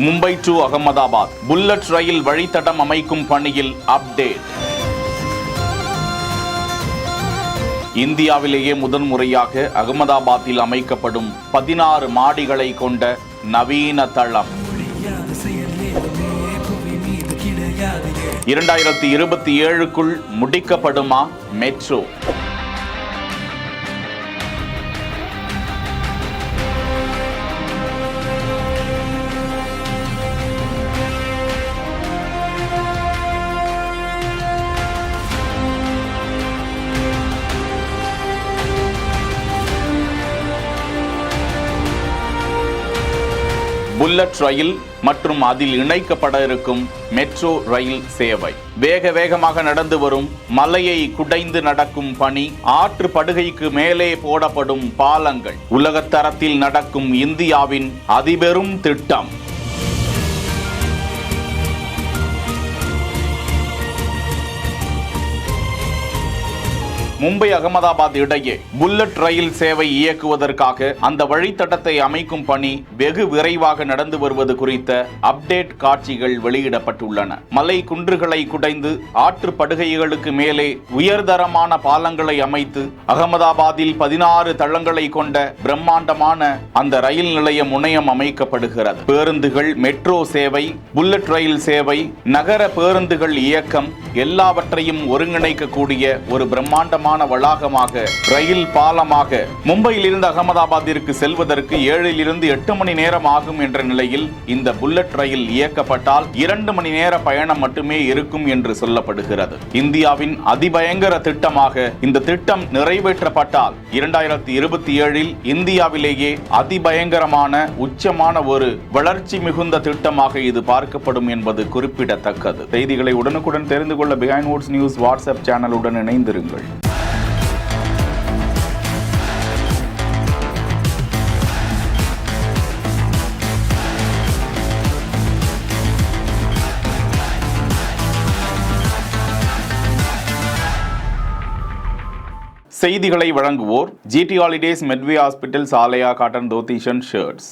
Mumbai to Ahmedabad bullet ரயில் வழித்தடம் அமைக்கும் பணியில் அப்டேட். இந்தியாவிலேயே முதன்முறையாக அகமதாபாத்தில் அமைக்கப்படும் 16 மாடிகளை கொண்ட நவீன தளம் 2027க்குள் முடிக்கப்படுமா மெட்ரோ? புல்லட் ரயில் மற்றும் அதில் இணைக்கப்பட இருக்கும் மெட்ரோ ரயில் சேவை, வேகமாக நடந்து வரும் மலையை குடைந்து நடக்கும் பணி, ஆற்று படுகைக்கு மேலே போடப்படும் பாலங்கள், உலகத்தரத்தில் நடக்கும் இந்தியாவின் அதிபெரும் திட்டம். மும்பை அகமதாபாத் இடையே புல்லட் ரயில் சேவை இயக்குவதற்காக அந்த வழித்தடத்தை அமைக்கும் பணி வெகு விரைவாக நடந்து வருவது குறித்த அப்டேட் காட்சிகள் வெளியிடப்பட்டுள்ளன. மலை குன்றுகளை குடைந்து ஆற்று படுகைகளுக்கு மேலே உயர்தரமான பாலங்களை அமைத்து அகமதாபாத்தில் 16 தளங்களை கொண்ட பிரம்மாண்டமான அந்த ரயில் நிலைய முனையம் அமைக்கப்படுகிறது. பேருந்துகள், மெட்ரோ சேவை, புல்லட் ரயில் சேவை, நகர பேருந்துகள் இயக்கம் எல்லாவற்றையும் ஒருங்கிணைக்கக்கூடிய ஒரு பிரம்மாண்டமான வளாகமாக, ரயில் பாலமாக மும்பையில் இருந்து அகமதாபாத்திற்கு செல்வதற்கு 7 to 8 மணி நேரம் ஆகும் என்ற நிலையில் இந்த புல்லட் ரயில் இயக்கப்பட்டால் 2 மணி நேர பயணம் மட்டுமே இருக்கும் என்று சொல்லப்படுகிறது. இந்தியாவின் அதிபயங்கர திட்டமாக இந்த திட்டம் நிறைவேற்றப்பட்டால் 2027இல் இந்தியாவிலேயே அதிபயங்கரமான உச்சமான ஒரு வளர்ச்சி மிகுந்த திட்டமாக இது பார்க்கப்படும் என்பது குறிப்பிடத்தக்கது. செய்திகளை உடனுக்குடன் தெரிந்து கொள்ள பிஹைண்ட் வுட்ஸ் நியூஸ் வாட்ஸ்அப் சேனலுடன் இணைந்திருங்கள். செய்திகளை வழங்குவோர் GT Holidays, Medway Hospital, சாலையா காட்டன் தோத்திஷன் ஷர்ட்ஸ்.